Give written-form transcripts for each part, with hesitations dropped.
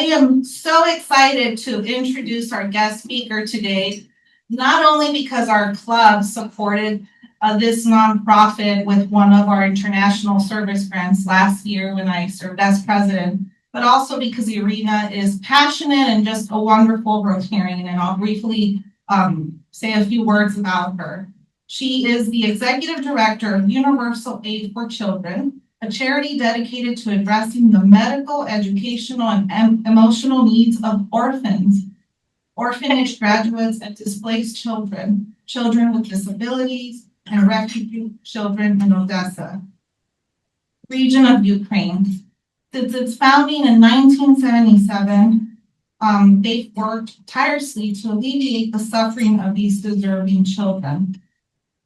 am so excited to introduce our guest speaker today, not only because our club supported this nonprofit with one of our international service grants last year when I served as president, but also because Iryna is passionate and just a wonderful Rotarian, and I'll briefly say a few words about her. She is the executive director of Universal Aid for Children, a charity dedicated to addressing the medical, educational, and emotional needs of orphans, orphanage graduates, and displaced children, children with disabilities, and refugee children in Odesa, region of Ukraine. Since its founding in 1977, they've worked tirelessly to alleviate the suffering of these deserving children.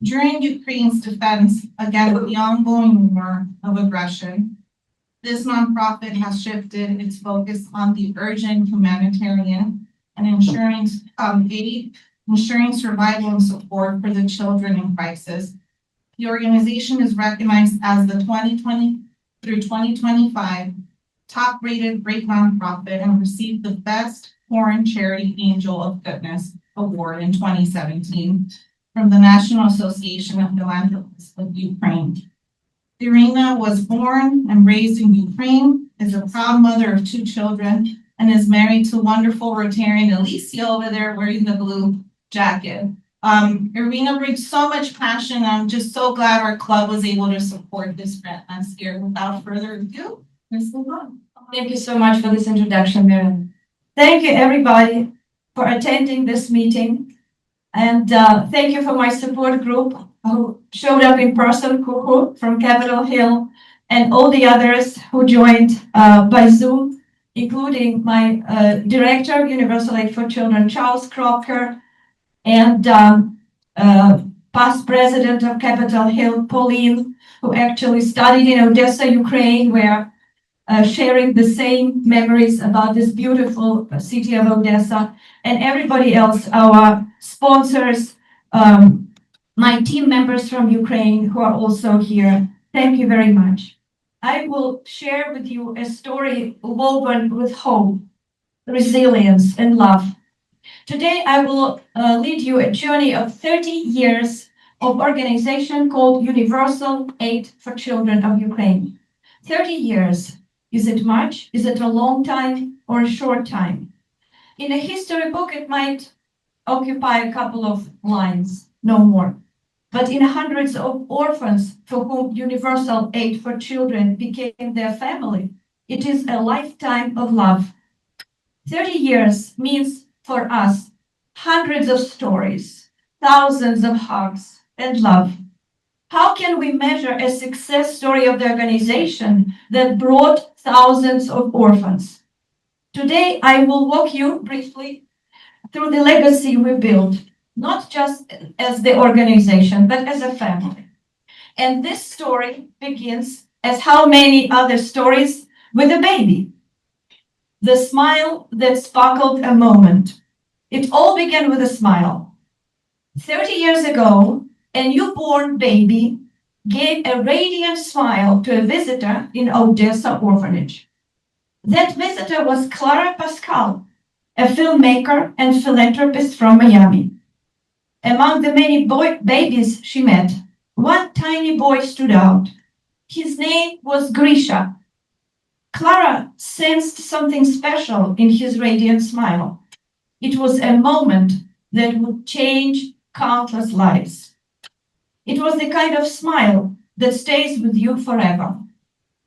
During Ukraine's defense against the ongoing war of aggression, this nonprofit has shifted its focus on the urgent humanitarian and ensuring aid, ensuring survival and support for the children in crisis. The organization is recognized as the 2020 through 2025 top-rated great nonprofit and received the Best Foreign Charity Angel of Goodness Award in 2017 from the National Association of Philanthropists of Ukraine. Iryna was born and raised in Ukraine, is a proud mother of 2 children, and is married to wonderful Rotarian Alicia over there wearing the blue jacket. Iryna brings so much passion. I'm just so glad our club was able to support this grant last year. Without further ado, Ms. Lujan. Thank you so much for this introduction, Miriam. Thank you, everybody, for attending this meeting. And thank you for my support group who showed up in person, Kuku from Capitol Hill, and all the others who joined by Zoom, including my director of Universal Aid for Children, Charles Crocker, and past president of Capitol Hill, Pauline, who actually studied in Odesa, Ukraine, where sharing the same memories about this beautiful city of Odesa, and everybody else, our sponsors, my team members from Ukraine who are also here. Thank you very much. I will share with you a story woven with hope, resilience, and love. Today, I will lead you a journey of 30 years of organization called Universal Aid for Children of Ukraine. 30 years. Is it much? Is it a long time or a short time? In a history book, it might occupy a couple of lines, no more. But in hundreds of orphans for whom Universal Aid for Children became their family, it is a lifetime of love. 30 years means for us hundreds of stories, thousands of hugs and love. How can we measure a success story of the organization that brought thousands of orphans? Today, I will walk you briefly through the legacy we built, not just as the organization, but as a family. And this story begins, as how many other stories, with a baby. The smile that sparkled a moment. It all began with a smile. 30 years ago, a newborn baby gave a radiant smile to a visitor in Odesa orphanage. That visitor was Clara Pascal, a filmmaker and philanthropist from Miami. Among the many babies she met, one tiny boy stood out. His name was Grisha. Clara sensed something special in his radiant smile. It was a moment that would change countless lives. It was the kind of smile that stays with you forever.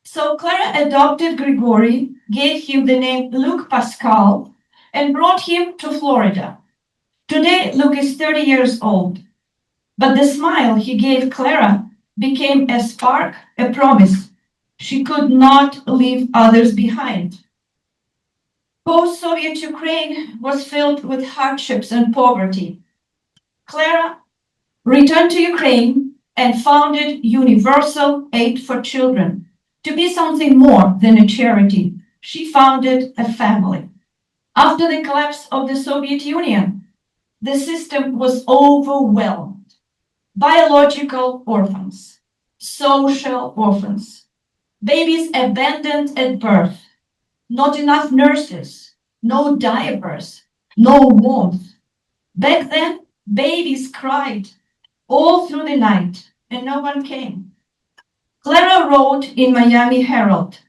So Clara adopted Grigory, gave him the name Luke Pascal, and brought him to Florida. Today, Luke is 30 years old, but the smile he gave Clara became a spark, a promise. She could not leave others behind. Post-Soviet Ukraine was filled with hardships and poverty. Clara returned to Ukraine and founded Universal Aid for Children. To be something more than a charity, she founded a family. After the collapse of the Soviet Union, the system was overwhelmed. Biological orphans, social orphans, babies abandoned at birth, not enough nurses, no diapers, no warmth. Back then, babies cried all through the night, and no one came. Clara wrote in Miami Herald,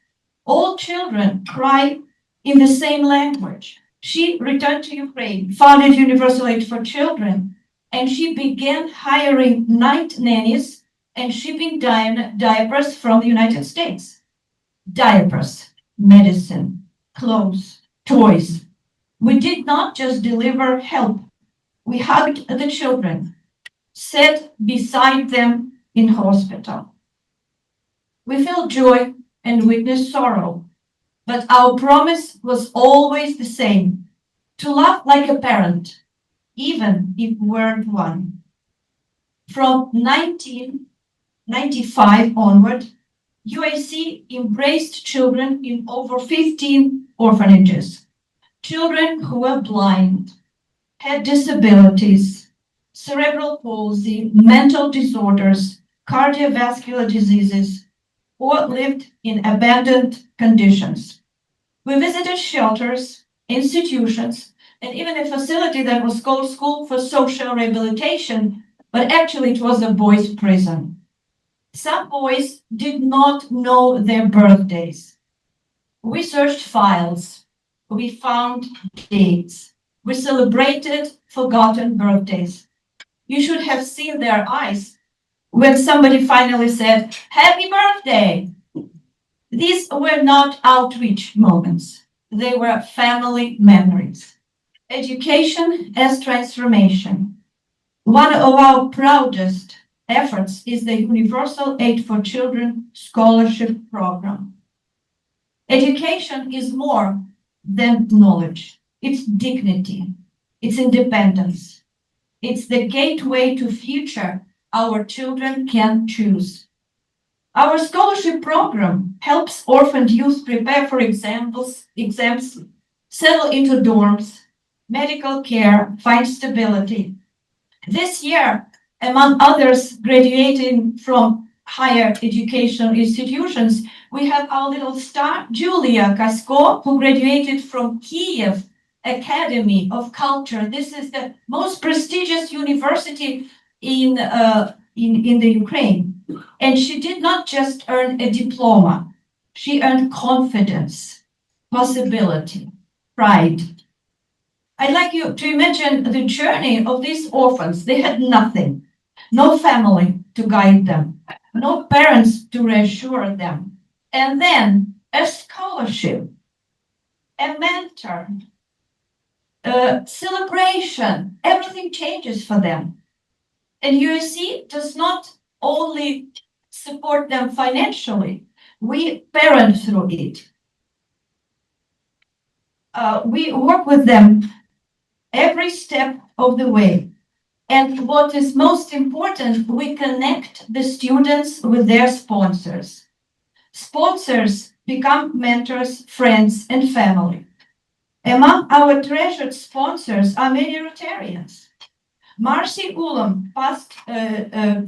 all children cry in the same language. She returned to Ukraine, founded Universal Aid for Children, and she began hiring night nannies and shipping diapers from the United States. Diapers, medicine, clothes, toys. We did not just deliver help. We hugged the children, sat beside them in hospital. We felt joy and witnessed sorrow, but our promise was always the same, to love like a parent, even if we weren't one. From 1995 onward, UAC embraced children in over 15 orphanages, children who were blind, had disabilities, cerebral palsy, mental disorders, cardiovascular diseases, or lived in abandoned conditions. We visited shelters, institutions, and even a facility that was called School for Social Rehabilitation, but actually it was a boys' prison. Some boys did not know their birthdays. We searched files. We found dates. We celebrated forgotten birthdays. You should have seen their eyes when somebody finally said, "Happy birthday." These were not outreach moments. They were family memories. Education as transformation. One of our proudest efforts is the Universal Aid for Children Scholarship Program. Education is more than knowledge. It's dignity. It's independence. It's the gateway to future our children can choose. Our scholarship program helps orphaned youth prepare for exams, settle into dorms, medical care, find stability. This year, among others graduating from higher educational institutions, we have our little star, Julia Kasko, who graduated from Kiev Academy of Culture. This is the most prestigious university in the Ukraine. And she did not just earn a diploma. She earned confidence, possibility, pride. I'd like you to imagine the journey of these orphans. They had nothing, no family to guide them, no parents to reassure them. And then a scholarship, a mentor, a celebration, everything changes for them. And USC does not only support them financially, we parent through it. We work with them every step of the way. And what is most important, we connect the students with their sponsors. Sponsors become mentors, friends, and family. Among our treasured sponsors are many Rotarians. Marcy Ulam, past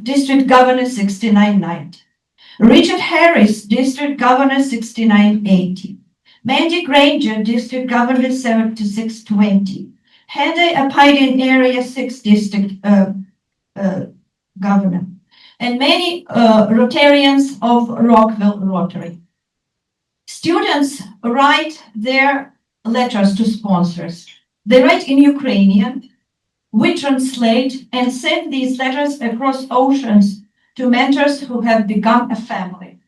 District Governor 6990. Richard Harris, District Governor 6980. Mandy Granger, District Governor 7620. Hede Apaidian Area 6 District Governor. And many Rotarians of Rockville Rotary. Students write their letters to sponsors. They write in Ukrainian. We translate and send these letters across oceans to mentors who have become a family.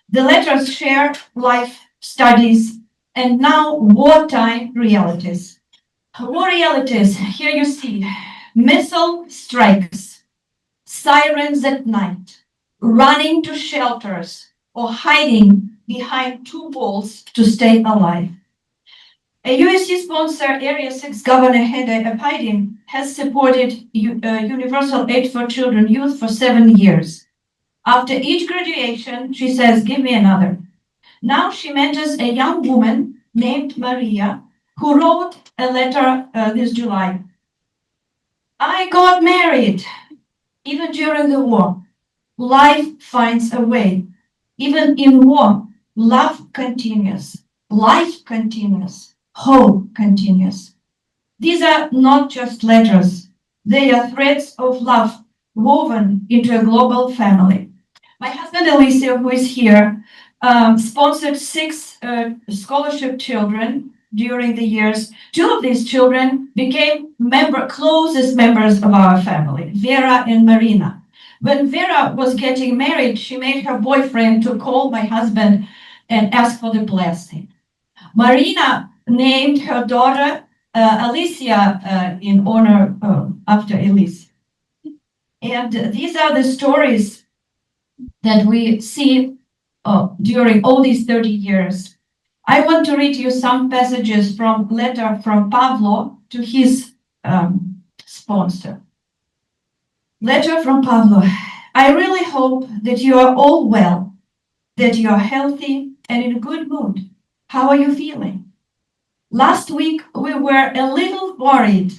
The letters share life studies and now wartime realities. War realities, here you see missile strikes, sirens at night, running to shelters or hiding behind two walls to stay alive. A USC sponsor, Area 6 Governor Hede Apaidian, has supported Universal Aid for Children Youth for 7 years. After each graduation, she says, "Give me another." Now she mentors a young woman named Maria, who wrote a letter this July. "I got married, even during the war. Life finds a way. Even in war, love continues. Life continues. Hope continues. These are not just letters. They are threads of love woven into a global family. My husband, Alicia, who is here, sponsored 6 scholarship children during the years. 2 of these children became closest members of our family, Vera and Marina. When Vera was getting married, she made her boyfriend to call my husband and ask for the blessing. Marina named her daughter Alicia in honor after Elise. And these are the stories that we see during all these 30 years. I want to read you some passages from letter from Pavlo to his sponsor. Letter from Pavlo. I really hope that you are all well, that you are healthy and in a good mood. How are you feeling? Last week, we were a little worried.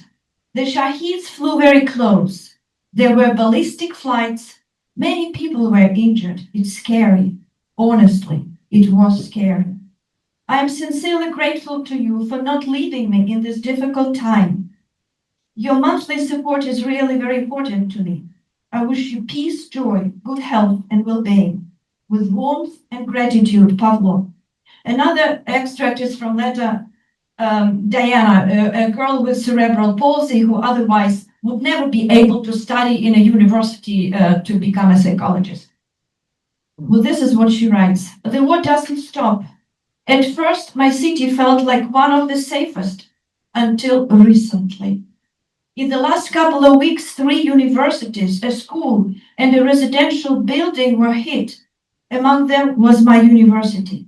The Shaheeds flew very close. There were ballistic flights. Many people were injured. It's scary. Honestly, it was scary. I am sincerely grateful to you for not leaving me in this difficult time. Your monthly support is really very important to me. I wish you peace, joy, good health, and well-being. With warmth and gratitude, Pavlo. Another extract is from letter Diana, a girl with cerebral palsy who otherwise would never be able to study in a university to become a psychologist. Well, this is what she writes. The war doesn't stop. At first, my city felt like one of the safest until recently. In the last couple of weeks, 3 universities, a school, and a residential building were hit. Among them was my university.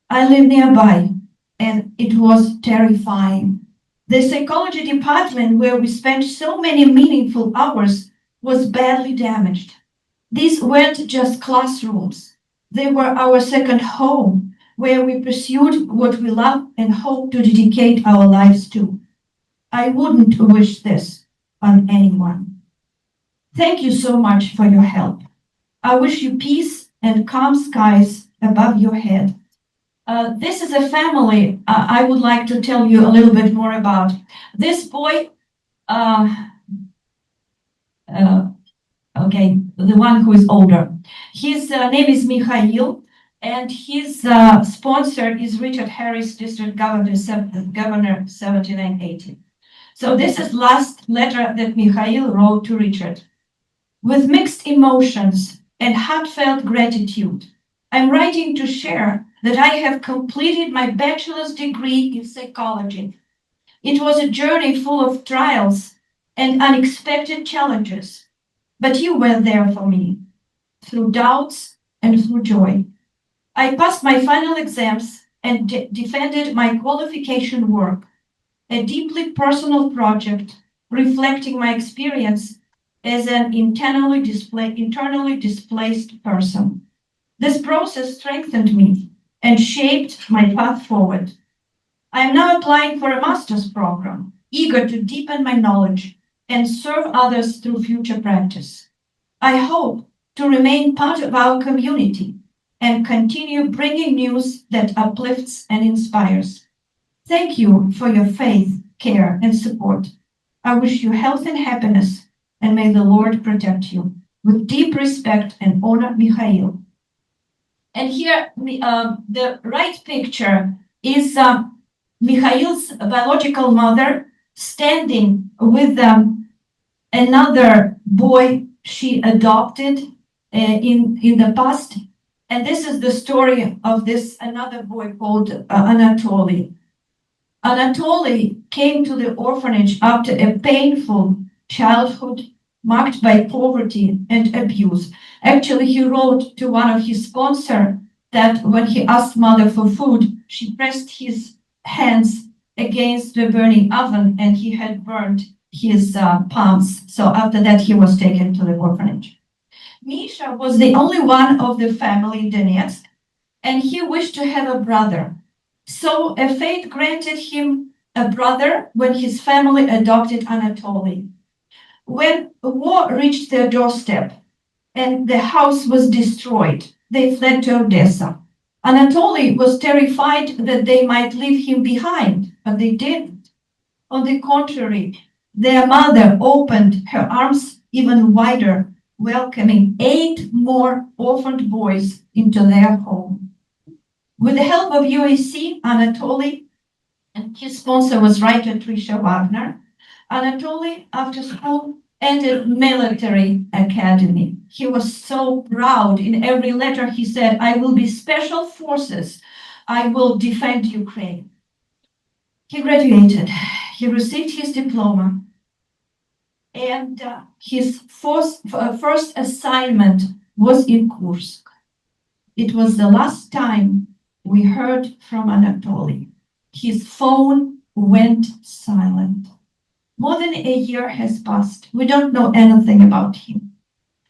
I live nearby, and it was terrifying. The psychology department, where we spent so many meaningful hours, was badly damaged. These weren't just classrooms. They were our second home, where we pursued what we love and hope to dedicate our lives to. I wouldn't wish this on anyone. Thank you so much for your help. I wish you peace and calm skies above your head. This is a family I would like to tell you a little bit more about. This boy, okay, the one who is older, his name is Mikhail, and his sponsor is Richard Harris, District Governor, 7980. So this is last letter that Mikhail wrote to Richard. With mixed emotions and heartfelt gratitude, I'm writing to share that I have completed my bachelor's degree in psychology. It was a journey full of trials and unexpected challenges, but you were there for me, through doubts and through joy. I passed my final exams and defended my qualification work, a deeply personal project reflecting my experience as an internally displaced person. This process strengthened me and shaped my path forward. I am now applying for a master's program, eager to deepen my knowledge and serve others through future practice. I hope to remain part of our community and continue bringing news that uplifts and inspires. Thank you for your faith, care, and support. I wish you health and happiness, and may the Lord protect you. With deep respect and honor, Mikhail. And here, the right picture is Mikhail's biological mother standing with another boy she adopted in the past. And this is the story of this another boy called Anatoly. Anatoly came to the orphanage after a painful childhood marked by poverty and abuse. Actually, he wrote to one of his sponsors that when he asked mother for food, she pressed his hands against the burning oven and he had burned his palms. So after that, he was taken to the orphanage. Misha was the only one of the family in Donetsk, and he wished to have a brother. So a fate granted him a brother when his family adopted Anatoly. When war reached their doorstep and the house was destroyed, they fled to Odesa. Anatoly was terrified that they might leave him behind, but they didn't. On the contrary, their mother opened her arms even wider, welcoming 8 more orphaned boys into their home. With the help of UAC, Anatoly, and his sponsor was writer Trisha Wagner, Anatoly, after school, entered military academy. He was so proud. In every letter he said, I will be special forces. I will defend Ukraine. He graduated. He received his diploma. And his first assignment was in Kursk. It was the last time we heard from Anatoly. His phone went silent. More than a year has passed. We don't know anything about him.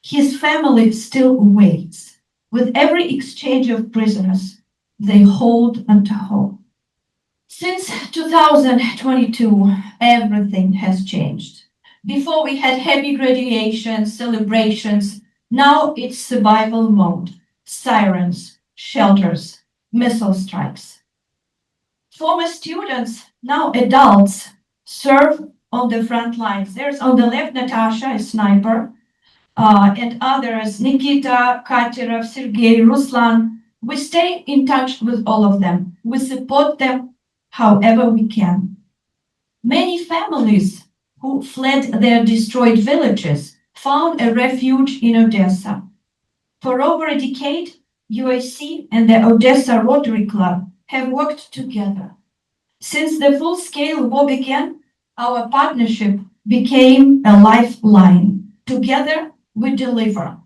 His family still waits. With every exchange of prisoners, they hold onto hope. Since 2022, everything has changed. Before we had happy graduations, celebrations. Now it's survival mode. Sirens, shelters, missile strikes. Former students, now adults, serve on the front lines. There's on the left Natasha, a sniper, and others, Nikita, Katerov, Sergei, Ruslan. We stay in touch with all of them. We support them however we can. Many families who fled their destroyed villages found a refuge in Odesa. For over a decade, UAC and the Odesa Rotary Club have worked together. Since the full-scale war began, our partnership became a lifeline. Together, we deliver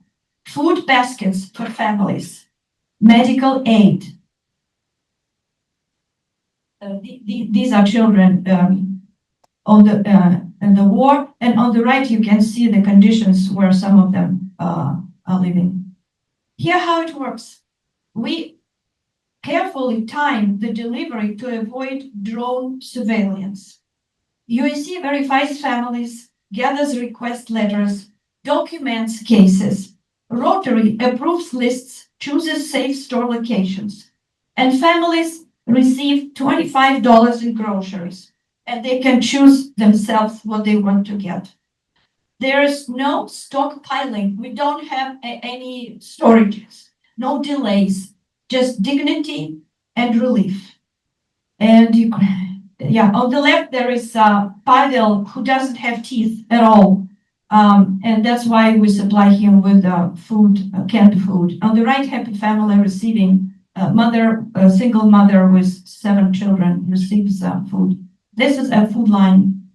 food baskets for families, medical aid. These are children on the war, and on the right you can see the conditions where some of them are living. Here how it works. We carefully time the delivery to avoid drone surveillance. UAC verifies families, gathers request letters, documents cases. Rotary approves lists, chooses safe store locations, and families receive $25 in groceries, and they can choose themselves what they want to get. There is no stockpiling. We don't have any storages, no delays, just dignity and relief. And on the left, there is Pavel, who doesn't have teeth at all. And that's why we supply him with food, canned food. On the right, happy family receiving a single mother with 7 children receives food. This is a food line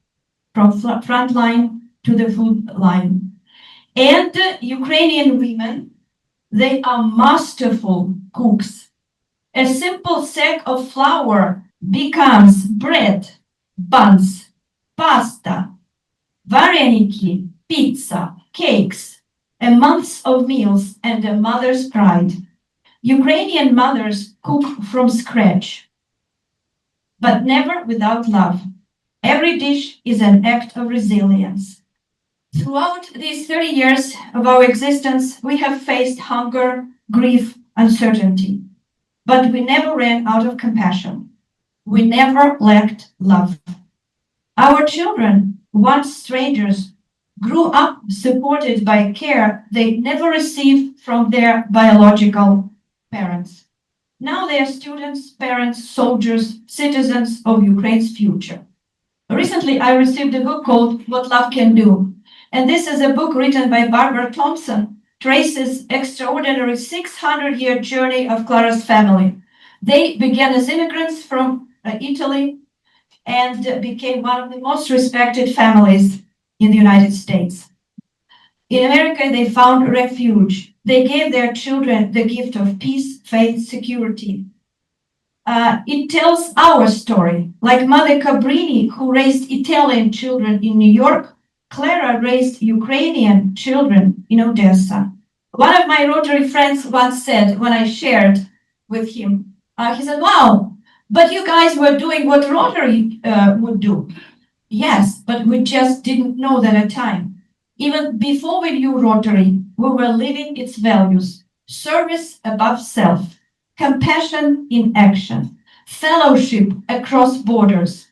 from front line to the food line. And Ukrainian women, they are masterful cooks. A simple sack of flour becomes bread, buns, pasta, vareniki, pizza, cakes, a month of meals, and a mother's pride. Ukrainian mothers cook from scratch, but never without love. Every dish is an act of resilience. Throughout these 30 years of our existence, we have faced hunger, grief, uncertainty, but we never ran out of compassion. We never lacked love. Our children, once strangers, grew up supported by care they never received from their biological parents. Now they are students, parents, soldiers, citizens of Ukraine's future. Recently, I received a book called What Love Can Do. And this is a book written by Barbara Thompson, traces extraordinary 600-year journey of Clara's family. They began as immigrants from Italy and became one of the most respected families in the United States. In America, they found refuge. They gave their children the gift of peace, faith, security. It tells our story. Like Mother Cabrini, who raised Italian children in New York, Clara raised Ukrainian children in Odessa. One of my Rotary friends once said, when I shared with him, he said, wow, but you guys were doing what Rotary would do. Yes, but we just didn't know that at the time. Even before we knew Rotary, we were living its values, service above self, compassion in action, fellowship across borders.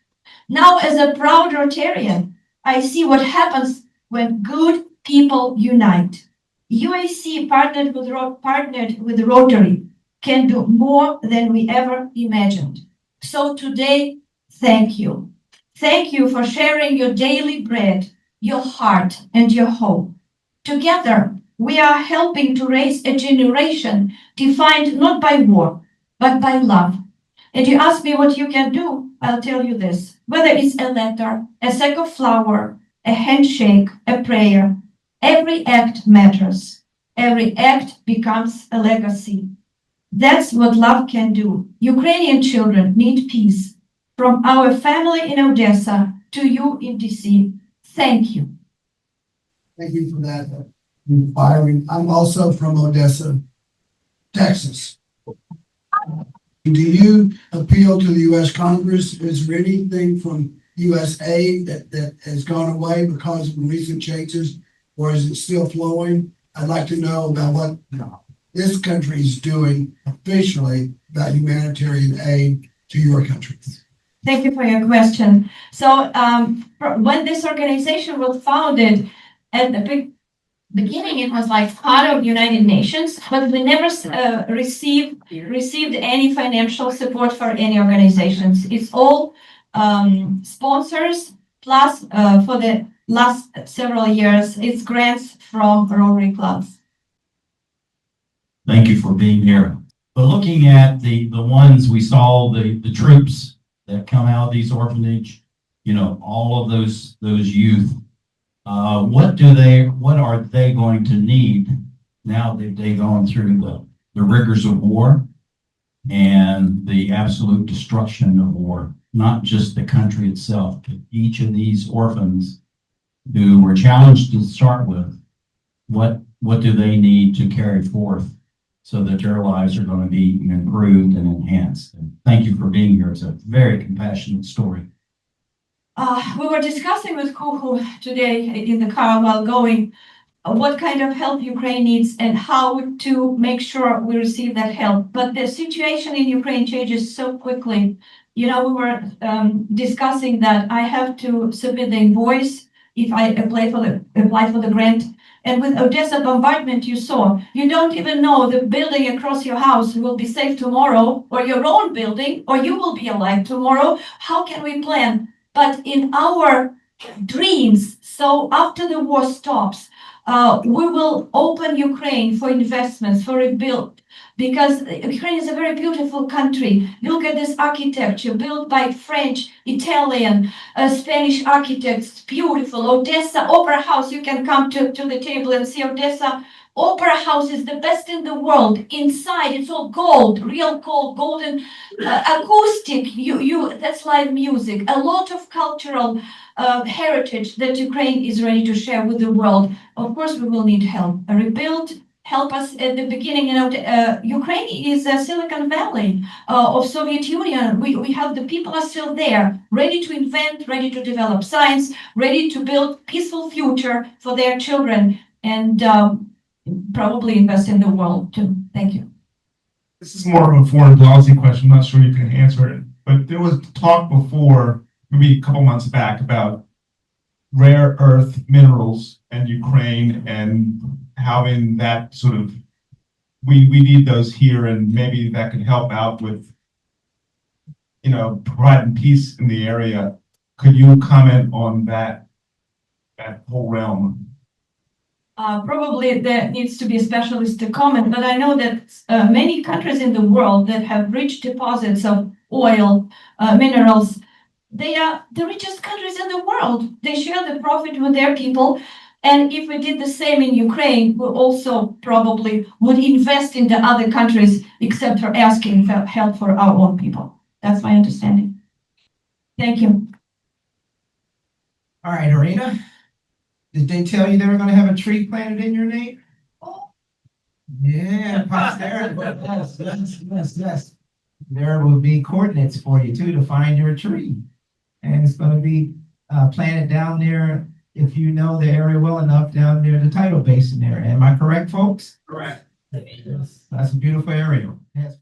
Now, as a proud Rotarian, I see what happens when good people unite. UAC partnered with Rotary can do more than we ever imagined. So today, thank you. Thank you for sharing your daily bread, your heart, and your hope. Together, we are helping to raise a generation defined not by war, but by love. And you ask me what you can do, I'll tell you this. Whether it's a letter, a sack of flour, a handshake, a prayer, every act matters. Every act becomes a legacy. That's what love can do. Ukrainian children need peace. From our family in Odessa to you in DC, thank you. Thank you for that inspiring. I'm also from Odessa, Texas. Do you appeal to the U.S. Congress? Is there anything from U.S. aid that has gone away because of recent changes, or is it still flowing? I'd like to know about what this country is doing officially about humanitarian aid to your country. Thank you for your question. So when this organization was founded, at the beginning, it was like part of United Nations, but we never received any financial support for any organizations. It's all sponsors, plus for the last several years, it's grants from Rotary clubs. Thank you for being here. But looking at the ones we saw, the troops that come out of these orphanage, you know, all of those youth, what are they going to need now that they've gone through the rigors of war and the absolute destruction of war? Not just the country itself, but each of these orphans who were challenged to start with, what do they need to carry forth so that their lives are going to be improved and enhanced? And thank you for being here. It's a very compassionate story. We were discussing with Kuhu today in the car while going what kind of help Ukraine needs and how to make sure we receive that help. But the situation in Ukraine changes so quickly. You know, we were discussing that I have to submit the invoice if I apply for the grant. And with Odesa bombardment, you saw, you don't even know the building across your house will be safe tomorrow, or your own building, or you will be alive tomorrow. How can we plan? But in our dreams, so after the war stops, we will open Ukraine for investments, for rebuild, because Ukraine is a very beautiful country. Look at this architecture built by French, Italian, Spanish architects, beautiful. Odesa Opera House, you can come to the table and see Odesa Opera House is the best in the world. Inside, it's all gold, real gold, golden acoustic. That's live music. A lot of cultural heritage that Ukraine is ready to share with the world. Of course, we will need help. A rebuild. Help us at the beginning. You know, Ukraine is a Silicon Valley of Soviet Union. We have the people are still there, ready to invent, ready to develop science, ready to build peaceful future for their children, and probably invest in the world too. Thank you. This is more of a foreign policy question. I'm not sure you can answer it, but there was talk before, maybe a couple months back, about rare earth minerals and Ukraine and having that sort of, we need those here, and maybe that could help out with, you know, providing peace in the area. Could you comment on that whole realm? Probably there needs to be a specialist to comment, but I know that many countries in the world that have rich deposits of oil, minerals, they are the richest countries in the world. They share the profit with their people. And if we did the same in Ukraine, we also probably would invest in the other countries, except for asking for help for our own people. That's my understanding. Thank you. All right, Iryna. Did they tell you they were going to have a tree planted in your name? Oh. Yeah, posterity. Yes. There will be coordinates for you too to find your tree, and it's going to be planted down there. If you know the area well enough, down near the tidal basin area. Am I correct, folks? Correct. Yes. That's a beautiful area. Yes.